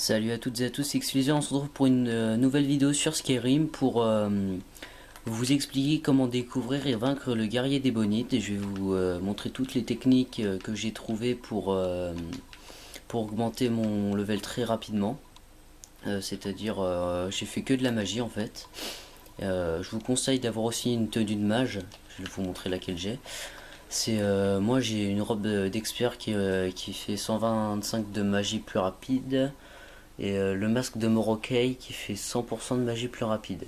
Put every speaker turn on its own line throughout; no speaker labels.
Salut à toutes et à tous, c'est Xflizer. On se retrouve pour une nouvelle vidéo sur Skyrim pour vous expliquer comment découvrir et vaincre le guerrier des bonites. Et je vais vous montrer toutes les techniques que j'ai trouvées pour augmenter mon level très rapidement. C'est-à-dire, j'ai fait que de la magie en fait. Je vous conseille d'avoir aussi une tenue de mage. Je vais vous montrer laquelle j'ai. Moi j'ai une robe d'expert qui fait 125 de magie plus rapide. Et le masque de Morokei qui fait 100% de magie plus rapide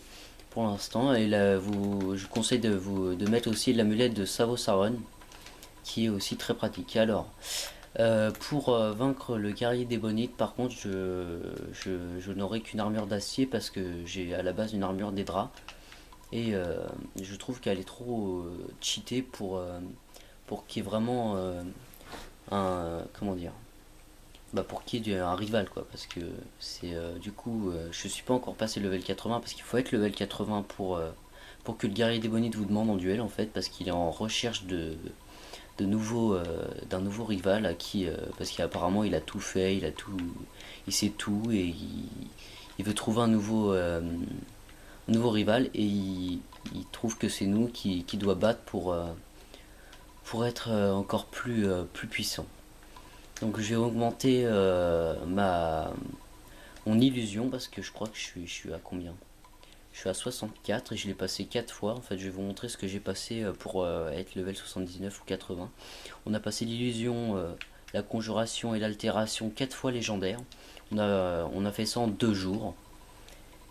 pour l'instant. Et là, je vous conseille de mettre aussi l'amulette de Savosaron qui est aussi très pratique. Alors pour vaincre le guerrier des bonites, par contre je n'aurai qu'une armure d'acier parce que j'ai à la base une armure des draps. Et je trouve qu'elle est trop cheatée pour qu'il y ait vraiment un, comment dire, pour qu'il y ait un rival, quoi, parce que c'est du coup je suis pas encore passé level 80 parce qu'il faut être level 80 pour que le guerrier des bonites vous demande en duel en fait, parce qu'il est en recherche d'un nouveau rival à qui parce qu'apparemment il a tout fait, il sait tout et il veut trouver un nouveau rival, et il trouve que c'est nous qui doit battre pour être encore plus puissant. Donc je vais augmenter mon illusion parce que je crois que je suis à combien? Je suis à 64 et je l'ai passé 4 fois. En fait, je vais vous montrer ce que j'ai passé pour être level 79 ou 80. On a passé l'illusion, la conjuration et l'altération 4 fois légendaire. On a fait ça en 2 jours.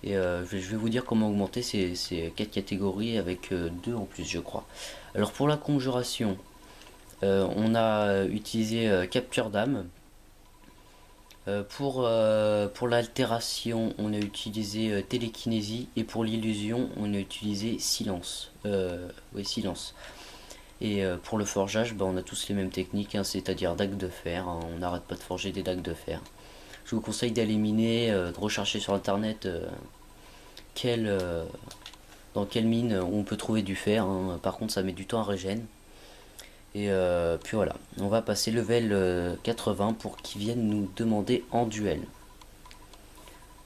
Et je vais vous dire comment augmenter ces 4 catégories avec 2 en plus, je crois. Alors pour la conjuration, on a utilisé capture d'âme. Pour l'altération, on a utilisé télékinésie, et pour l'illusion, on a utilisé silence. Oui, silence. Et pour le forgeage, on a tous les mêmes techniques, hein, c'est-à-dire dague de fer. Hein, on n'arrête pas de forger des dagues de fer. Je vous conseille d'éliminer, de rechercher sur internet dans quelle mine on peut trouver du fer. Hein. Par contre, ça met du temps à régène. Et puis voilà, on va passer level 80 pour qu'ils viennent nous demander en duel.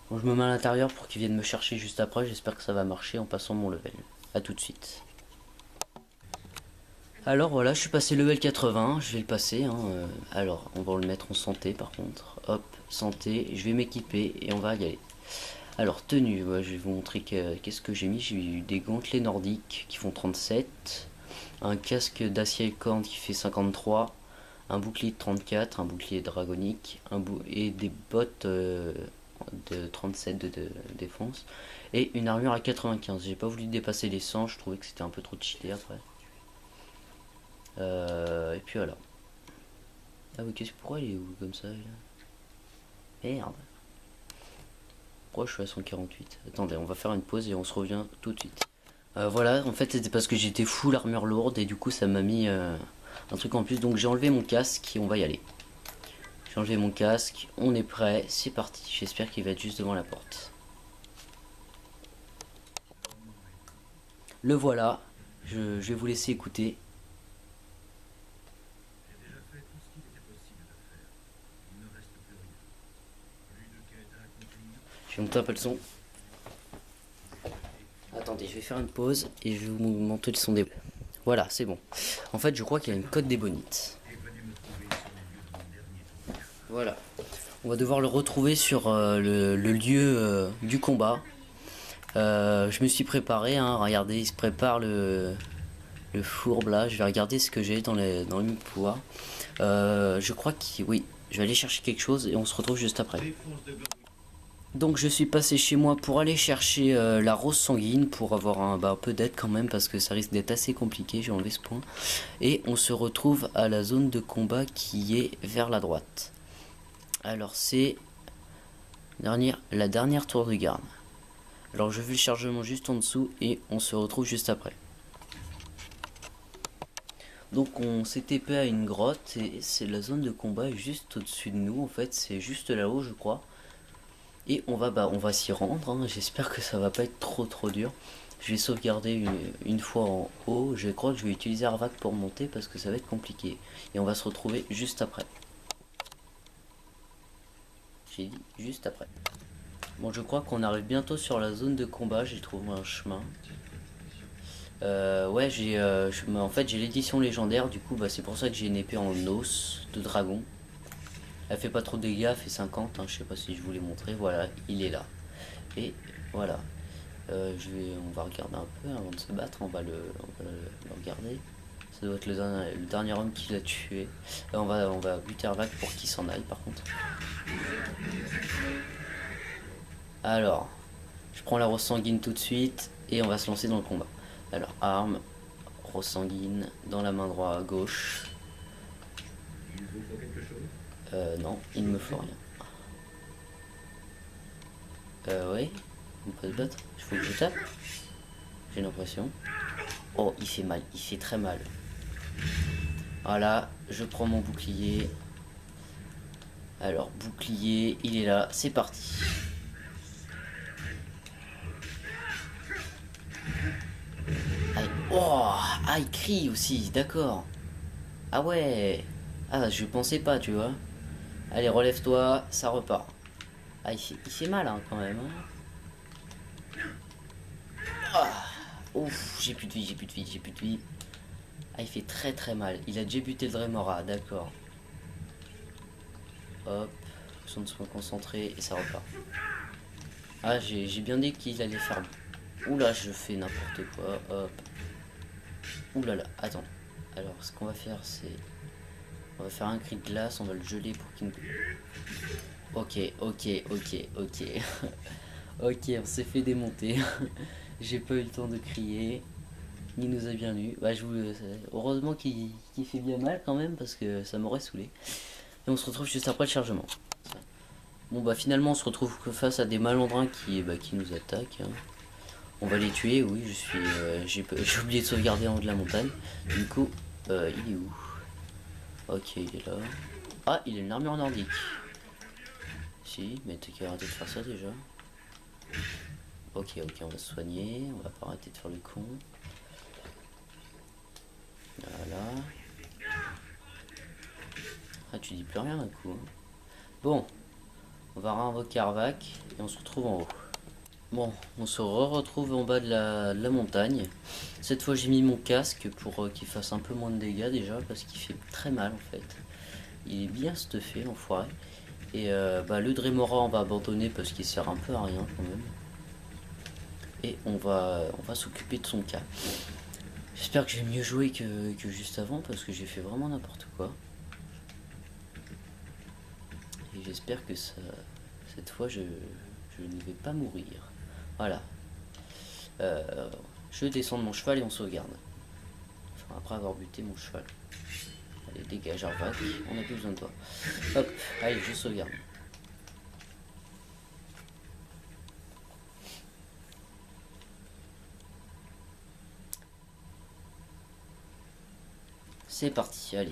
Bon, je me mets à l'intérieur pour qu'ils viennent me chercher juste après. J'espère que ça va marcher en passant mon level. A tout de suite. Alors voilà, je suis passé level 80, je vais le passer. Hein. Alors, on va le mettre en santé par contre. Hop, santé, je vais m'équiper et on va y aller. Alors, tenue, ouais, je vais vous montrer qu'est-ce que j'ai mis. J'ai eu des gantelets nordiques qui font 37. Un casque d'acier et corne qui fait 53, un bouclier de 34, un bouclier dragonique, et des bottes de 37 de défense, et une armure à 95. J'ai pas voulu dépasser les 100, je trouvais que c'était un peu trop cheaté après. Et puis voilà. Ah oui, pourquoi il est où comme ça là? Merde. Pourquoi je suis à 148? Attendez, on va faire une pause et on se revient tout de suite. Voilà, en fait c'était parce que j'étais full armure lourde et du coup ça m'a mis un truc en plus. Donc j'ai enlevé mon casque et on va y aller. J'ai enlevé mon casque, on est prêt, c'est parti. J'espère qu'il va être juste devant la porte. Le voilà, je vais vous laisser écouter. Je vais monter un peu le son. Attendez, je vais faire une pause et je vais vous monter le son des... Voilà, c'est bon. En fait, je crois qu'il y a une cote des bonites. Voilà. On va devoir le retrouver sur le lieu du combat. Je me suis préparé, hein. Regardez, il se prépare le fourbe là. Je vais regarder ce que j'ai dans le pouvoir. Je crois que oui, je vais aller chercher quelque chose et on se retrouve juste après. Donc je suis passé chez moi pour aller chercher la rose sanguine pour avoir un peu d'aide quand même, parce que ça risque d'être assez compliqué. J'ai enlevé ce point. Et on se retrouve à la zone de combat qui est vers la droite. Alors c'est la dernière tour de garde. Alors je fais le chargement juste en dessous et on se retrouve juste après. Donc on s'est TP à une grotte et c'est la zone de combat juste au-dessus de nous. En fait c'est juste là-haut je crois. Et on va s'y rendre, hein. J'espère que ça va pas être trop dur. Je vais sauvegarder une fois en haut. Je crois que je vais utiliser Arvac pour monter parce que ça va être compliqué. Et on va se retrouver juste après. J'ai dit juste après. Bon, je crois qu'on arrive bientôt sur la zone de combat. J'ai trouvé un chemin. Ouais, en fait, j'ai l'édition légendaire. Du coup, bah, c'est pour ça que j'ai une épée en os de dragon. Elle fait pas trop de dégâts, elle fait 50. Hein, je sais pas si je vous l'ai montré. Voilà, il est là. Et voilà. On va regarder un peu avant de se battre. On va le regarder. Ça doit être le dernier homme qui l'a tué. On va buter Arvac pour qu'il s'en aille par contre. Alors, je prends la rose sanguine tout de suite et on va se lancer dans le combat. Alors, arme, rose sanguine dans la main droite, gauche.
Il vous faut quelque chose?
Non, il ne me faut rien. Oui, on peut se battre. Il faut que je tape. J'ai l'impression. Oh, il fait mal, il fait très mal. Voilà, je prends mon bouclier. Alors, bouclier, il est là, c'est parti. Aïe. Oh, ah, il crie aussi, d'accord. Ah ouais. Ah, je pensais pas, tu vois. Allez, relève-toi, ça repart. Ah, il fait mal, hein, quand même. Hein. Ah, ouf, j'ai plus de vie, j'ai plus de vie, j'ai plus de vie. Ah, il fait très très mal. Il a déjà buté le Dremora, d'accord. Hop, son de soin concentré et ça repart. Ah, j'ai bien dit qu'il allait faire. Oula, je fais n'importe quoi. Hop. Oulala, attends. Alors, ce qu'on va faire, c'est. On va faire un cri de glace, on va le geler pour qu'il nous. Ok, ok, ok, ok. Ok, on s'est fait démonter. J'ai pas eu le temps de crier. Il nous a bien eu. Bah, heureusement qu'il fait bien mal quand même, parce que ça m'aurait saoulé. Et on se retrouve juste après le chargement. Bon bah finalement on se retrouve face à des malandrins qui nous attaquent. Hein. On va les tuer, oui, j'ai oublié de sauvegarder en haut de la montagne. Du coup, il est où? Ok, il est là. Ah, il a une armure nordique. Si, mais t'as qu'à arrêter de faire ça déjà. Ok, on va se soigner, on va pas arrêter de faire le con. Voilà. Ah, tu dis plus rien d'un coup. Hein. Bon, on va réinvoquer Arvac et on se retrouve en haut. Bon, on se retrouve en bas de la montagne. Cette fois j'ai mis mon casque pour qu'il fasse un peu moins de dégâts déjà parce qu'il fait très mal en fait. Il est bien stuffé l'enfoiré. Et le Dremora on va abandonner parce qu'il sert un peu à rien quand même. Et on va s'occuper de son cas. J'espère que j'ai mieux joué que juste avant parce que j'ai fait vraiment n'importe quoi. Et j'espère que cette fois je ne vais pas mourir. Voilà. Je descends de mon cheval et on sauvegarde. Enfin, après avoir buté mon cheval. Allez, dégage Arvac, on n'a plus besoin de toi. Hop, allez, je sauvegarde. C'est parti, allez.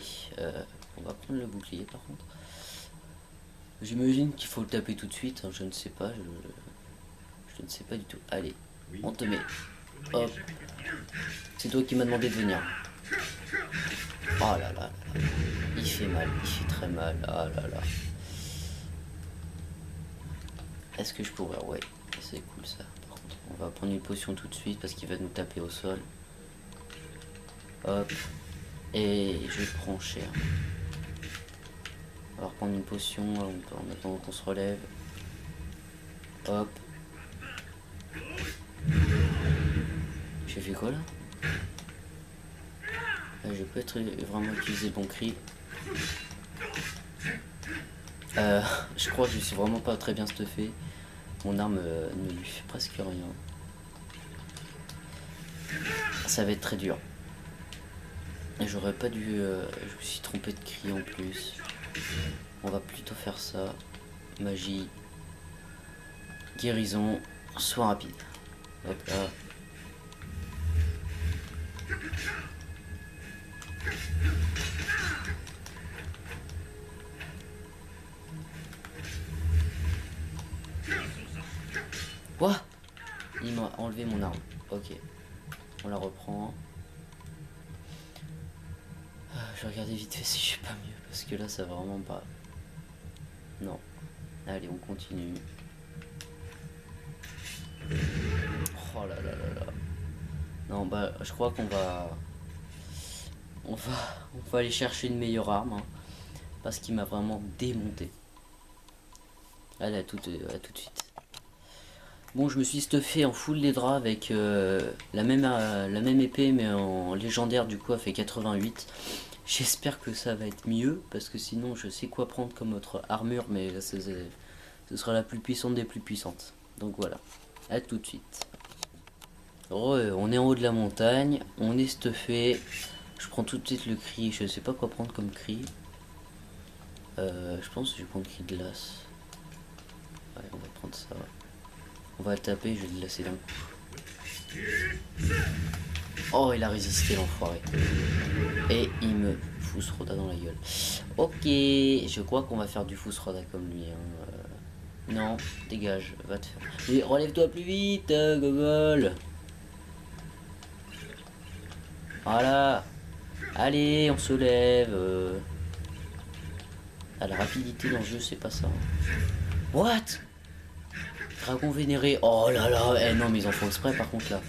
On va prendre le bouclier par contre. J'imagine qu'il faut le taper tout de suite, hein, je ne sais pas, je ne sais pas du tout. Allez, on te met. Hop. C'est toi qui m'as demandé de venir. Oh là là, il fait mal, il fait très mal. Ah là là. Est-ce que je pourrais? Ouais, c'est cool ça. Par contre, on va prendre une potion tout de suite parce qu'il va nous taper au sol. Hop. Et je prends cher. On va reprendre une potion en attendant qu'on se relève. Hop. J'ai fait quoi là? Je peux être vraiment utiliser bon cri. Je crois que je suis vraiment pas très bien stuffé. Mon arme ne lui fait presque rien. Ça va être très dur. Et j'aurais pas dû... je me suis trompé de cri en plus. On va plutôt faire ça. Magie. Guérison. Soin rapide. Hop là. Quoi? Il m'a enlevé mon arme. Ok. On la reprend. Je vais regarder vite fait si je suis pas mieux. Parce que là ça va vraiment pas. Non. Allez, on continue. Oh là là là là. Non, bah, je crois qu'on va... On va aller chercher une meilleure arme. Hein, parce qu'il m'a vraiment démonté. Allez, à tout de suite. Bon, je me suis stuffé en full les draps avec la même épée, mais en légendaire, du coup, elle fait 88. J'espère que ça va être mieux, parce que sinon, je sais quoi prendre comme autre armure, mais là, ce sera la plus puissante des plus puissantes. Donc voilà, à tout de suite. On est en haut de la montagne, on est stuffé. Je prends tout de suite le cri, je sais pas quoi prendre comme cri. Je pense que je vais prendre cri de glace. Ouais, on va prendre ça. On va le taper, je vais le glacer d'un coup. Oh, il a résisté l'enfoiré. Et il me fousroda dans la gueule. Ok, je crois qu'on va faire du fousroda comme lui. Hein. Non, dégage, va te faire. Mais relève-toi plus vite, gogol. Voilà. Allez, on se lève. Ah, la rapidité dans le jeu, c'est pas ça. What? Dragon vénéré. Oh là là. Eh non, mais ils en font exprès par contre là.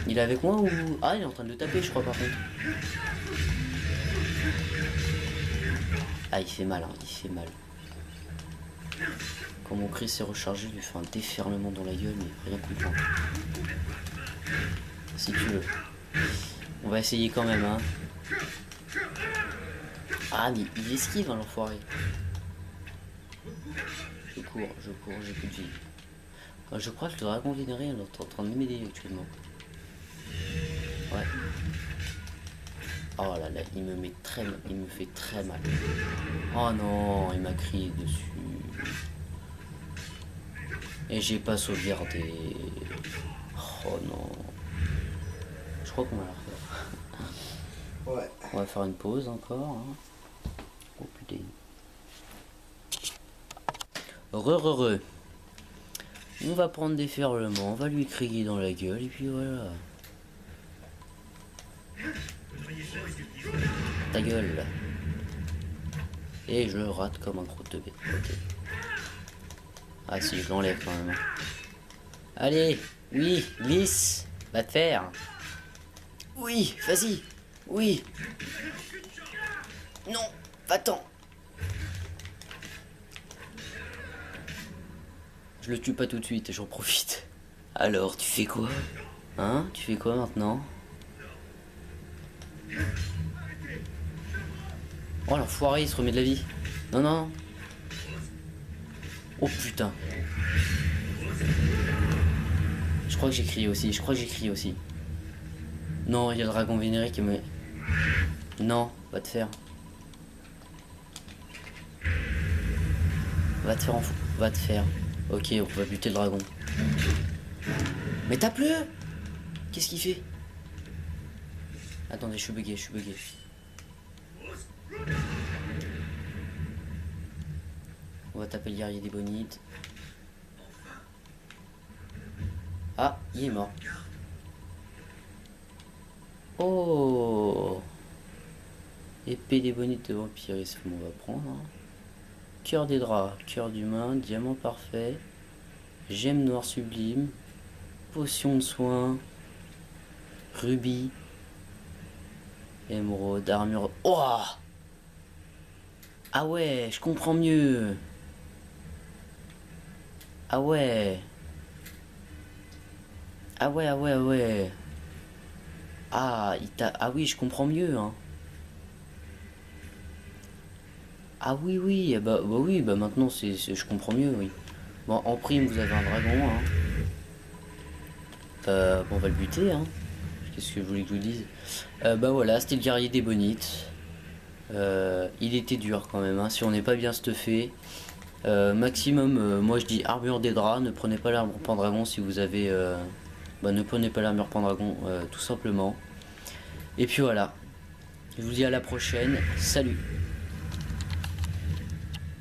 Il est avec moi ou... Ah, il est en train de le taper, je crois, par contre. Ah, il fait mal, hein, il fait mal. Quand mon cri s'est rechargé, je lui fais un déferlement dans la gueule, mais rien comprendre. Si tu veux. On va essayer quand même, hein. Ah, mais il esquive, hein, l'enfoiré. Je cours, j'ai plus de vie. Je crois que le dragon vénéré est en train de m'aider actuellement. Ouais. Oh là là, il me fait très mal. Oh non, il m'a crié dessus. Et j'ai pas sauvegardé. Oh non. Je crois qu'on va la refaire. Ouais. On va faire une pause encore. Hein. Oh putain. Re. On va prendre des ferlements, on va lui crier dans la gueule et puis voilà. Ta gueule là. Et je rate comme un crotte de bête. Okay. Ah si, je l'enlève quand même. Allez, oui, glisse, va te faire. Oui, vas-y, oui. Non, va-t'en. Je le tue pas tout de suite, j'en profite. Alors, tu fais quoi? Hein? Tu fais quoi maintenant? Oh l'enfoiré, il se remet de la vie. Non, non. Oh putain. Je crois que j'ai crié aussi, Non, il y a le dragon vénéré qui me... Non, va te faire. Va te faire en fou. Va te faire. Ok, on va buter le dragon. Mais tape-le! Qu'est-ce qu'il fait? Attendez, je suis bugué. On va taper le guerrier des bonites. Ah, il est mort. Oh! Épée des bonites de vampirisme, on va prendre. Hein. Cœur des draps, cœur d'humain, diamant parfait, gemme noire sublime, potion de soin, rubis, émeraude, armure. Oh! Ah ouais, je comprends mieux. Ah ouais. Ah ouais. Ah, ah oui, je comprends mieux, hein. Ah oui, bah oui, bah maintenant je comprends mieux, oui. Bon, en prime, vous avez un dragon, hein. Bon, on va le buter, hein. Qu'est-ce que je voulais que je vous dise? Bah voilà, c'était le guerrier des bonites. Il était dur quand même, hein. Si on n'est pas bien stuffé. Maximum, moi je dis armure des draps, ne prenez pas l'armure pendragon si vous avez... ne prenez pas l'armure pendragon, tout simplement. Et puis voilà. Je vous dis à la prochaine. Salut!